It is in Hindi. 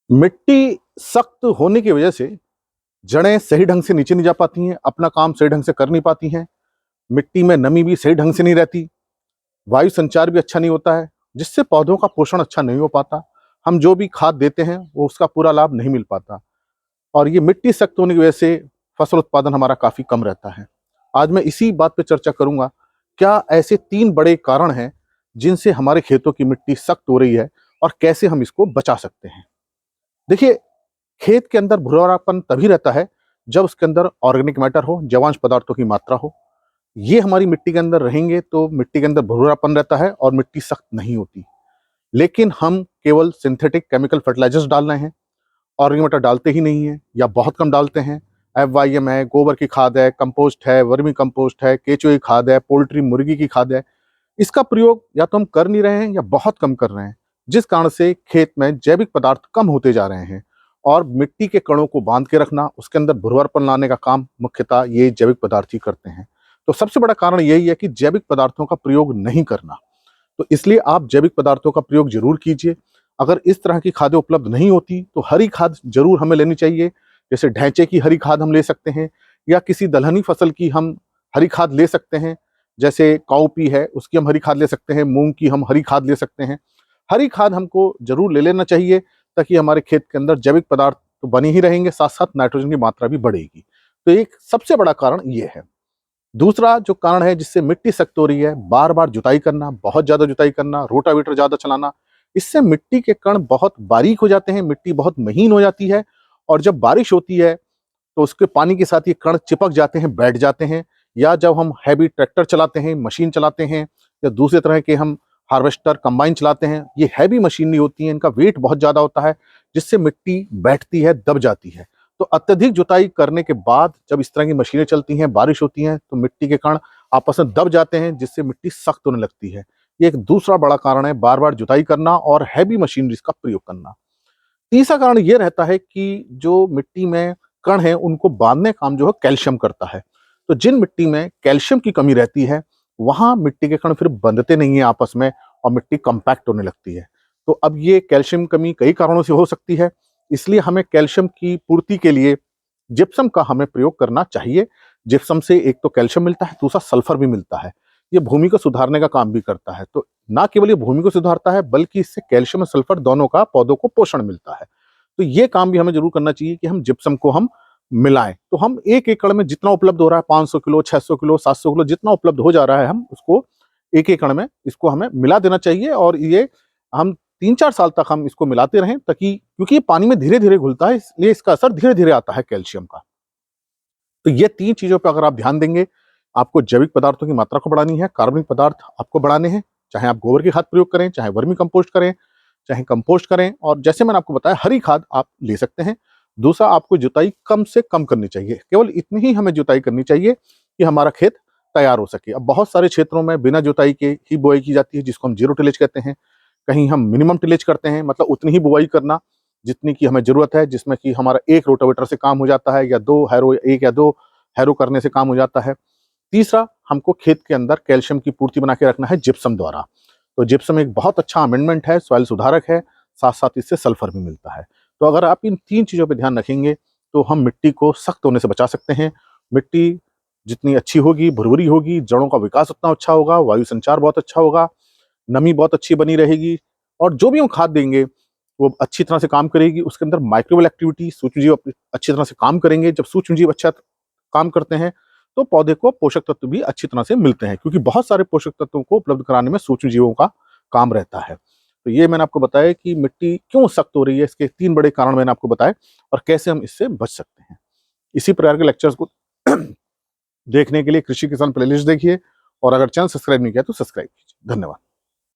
मिट्टी सख्त होने की वजह से जड़ें सही ढंग से नीचे नहीं जा पाती हैं, अपना काम सही ढंग से कर नहीं पाती हैं। मिट्टी में नमी भी सही ढंग से नहीं रहती, वायु संचार भी अच्छा नहीं होता है, जिससे पौधों का पोषण अच्छा नहीं हो पाता। हम जो भी खाद देते हैं वो उसका पूरा लाभ नहीं मिल पाता और ये मिट्टी सख्त होने की वजह से फसल उत्पादन हमारा काफ़ी कम रहता है। आज मैं इसी बात पे चर्चा करूँगा, क्या ऐसे 3 बड़े कारण हैं जिनसे हमारे खेतों की मिट्टी सख्त हो रही है और कैसे हम इसको बचा सकते हैं? देखिए, खेत के अंदर भुरभुरापन तभी रहता है जब उसके अंदर ऑर्गेनिक मैटर हो, जीवांश पदार्थों की मात्रा हो। ये हमारी मिट्टी के अंदर रहेंगे तो मिट्टी के अंदर भुरभुरापन रहता है और मिट्टी सख्त नहीं होती। लेकिन हम केवल सिंथेटिक केमिकल फर्टिलाइजर्स डाल रहे हैं, ऑर्गेनिक मैटर डालते ही नहीं है या बहुत कम डालते हैं। FYM है, गोबर की खाद है, कंपोस्ट है, वर्मी कंपोस्ट है, केचुए की खाद है, पोल्ट्री मुर्गी की खाद है। इसका प्रयोग या तो हम कर नहीं रहे हैं या बहुत कम कर रहे हैं, जिस कारण से खेत में जैविक पदार्थ कम होते जा रहे हैं और मिट्टी के कणों को बांध के रखना, उसके अंदर भुरभुरापन लाने का काम मुख्यतः ये जैविक पदार्थ ही करते हैं। तो सबसे बड़ा कारण यही है कि जैविक पदार्थों का प्रयोग नहीं करना। तो इसलिए आप जैविक पदार्थों का प्रयोग जरूर कीजिए। अगर इस तरह की खादें उपलब्ध नहीं होती तो हरी खाद जरूर हमें लेनी चाहिए। जैसे ढैंचे की हरी खाद हम ले सकते हैं या किसी दलहनी फसल की हम हरी खाद ले सकते हैं। जैसे काउपी है, उसकी हम हरी खाद ले सकते हैं, मूंग की हम हरी खाद ले सकते हैं। हरी खाद हमको जरूर ले लेना चाहिए ताकि हमारे खेत के अंदर जैविक पदार्थ तो बने ही रहेंगे, साथ साथ नाइट्रोजन की मात्रा भी बढ़ेगी। तो एक सबसे बड़ा कारण ये है। दूसरा जो कारण है जिससे मिट्टी सख्त हो रही है, बार बार जुताई करना, बहुत ज्यादा जुताई करना, रोटावेटर ज्यादा चलाना। इससे मिट्टी के कण बहुत बारीक हो जाते हैं, मिट्टी बहुत महीन हो जाती है और जब बारिश होती है तो उसके पानी के साथ ये कण चिपक जाते हैं, बैठ जाते हैं। या जब हम हैवी ट्रैक्टर चलाते हैं, मशीन चलाते हैं या दूसरे तरह के हम हार्वेस्टर कंबाइन चलाते हैं, ये हैवी मशीनरी होती हैं, इनका वेट बहुत ज़्यादा होता है, जिससे मिट्टी बैठती है, दब जाती है। तो अत्यधिक जुताई करने के बाद जब इस तरह की मशीनें चलती हैं, बारिश होती हैं, तो मिट्टी के कण आपस में दब जाते हैं, जिससे मिट्टी सख्त होने लगती है। ये एक दूसरा बड़ा कारण है, बार बार जुताई करना और हैवी मशीनरीज का प्रयोग करना। तीसरा कारण ये रहता है कि जो मिट्टी में कण है उनको बांधने का काम जो है कैल्शियम करता है। तो जिन मिट्टी में कैल्शियम की कमी रहती है, वहां मिट्टी के कण फिर बंधते नहीं है आपस में और मिट्टी कंपैक्ट होने लगती है। तो अब ये कैल्शियम कमी कई कारणों से हो सकती है, इसलिए हमें कैल्शियम की पूर्ति के लिए जिप्सम का हमें प्रयोग करना चाहिए। जिप्सम से एक तो कैल्शियम मिलता है, दूसरा सल्फर भी मिलता है। ये भूमि को सुधारने का काम भी करता है। तो ना केवल ये भूमि को सुधारता है बल्कि इससे कैल्शियम और सल्फर दोनों का पौधों को पोषण मिलता है। तो ये काम भी हमें जरूर करना चाहिए कि हम जिप्सम को हम मिलाएं। तो हम 1 एकड़ में जितना उपलब्ध हो रहा है, 500 किलो, 600 किलो, 700 किलो, जितना उपलब्ध हो जा रहा है, हम उसको 1 एकड़ में इसको हमें मिला देना चाहिए और ये हम 3-4 साल तक हम इसको मिलाते रहें, ताकि क्योंकि ये पानी में धीरे धीरे घुलता है, इसलिए इसका असर धीरे धीरे आता है कैल्शियम का। तो ये 3 चीजों पर अगर आप ध्यान देंगे, आपको जैविक पदार्थों की मात्रा को बढ़ानी है, कार्बनिक पदार्थ आपको बढ़ाने हैं, चाहे आप गोबर की खाद प्रयोग करें, चाहे वर्मी कंपोस्ट करें, चाहे कंपोस्ट करें, और जैसे मैंने आपको बताया हरी खाद आप ले सकते हैं। दूसरा, आपको जुताई कम से कम करनी चाहिए, केवल इतनी ही हमें जुताई करनी चाहिए कि हमारा खेत तैयार हो सके। अब बहुत सारे क्षेत्रों में बिना जुताई के ही बुआई की जाती है, जिसको हम जीरो टिलेज कहते हैं। कहीं हम मिनिमम टिलेज करते हैं, मतलब उतनी ही बुआई करना जितनी की हमें जरूरत है, जिसमें कि हमारा 1 रोटावेटर से काम हो जाता है या 2 हैरो, 1 या 2 हैरो करने से काम हो जाता है। तीसरा, हमको खेत के अंदर कैल्शियम की पूर्ति बना के रखना है जिप्सम द्वारा। तो जिप्सम एक बहुत अच्छा अमेंडमेंट है, सॉइल सुधारक है, साथ साथ इससे सल्फर भी मिलता है। तो अगर आप इन 3 चीजों पे ध्यान रखेंगे तो हम मिट्टी को सख्त होने से बचा सकते हैं। मिट्टी जितनी अच्छी होगी, भुरभुरी होगी, जड़ों का विकास उतना अच्छा होगा, वायु संचार बहुत अच्छा होगा, नमी बहुत अच्छी बनी रहेगी और जो भी हम खाद देंगे वो अच्छी तरह से काम करेगी। उसके अंदर माइक्रोबियल एक्टिविटी, सूक्ष्म जीव अच्छी तरह से काम करेंगे। जब सूक्ष्म जीव अच्छा काम करते हैं तो पौधे को पोषक तत्व भी अच्छी तरह से मिलते हैं, क्योंकि बहुत सारे पोषक तत्वों को उपलब्ध कराने में सूक्ष्म जीवों का काम रहता है। तो ये मैंने आपको बताया कि मिट्टी क्यों सख्त हो रही है, इसके 3 बड़े कारण मैंने आपको बताए और कैसे हम इससे बच सकते हैं। इसी प्रकार के लेक्चर्स को देखने के लिए कृषि किसान प्लेलिस्ट देखिए और अगर चैनल सब्सक्राइब नहीं किया तो सब्सक्राइब कीजिए। धन्यवाद।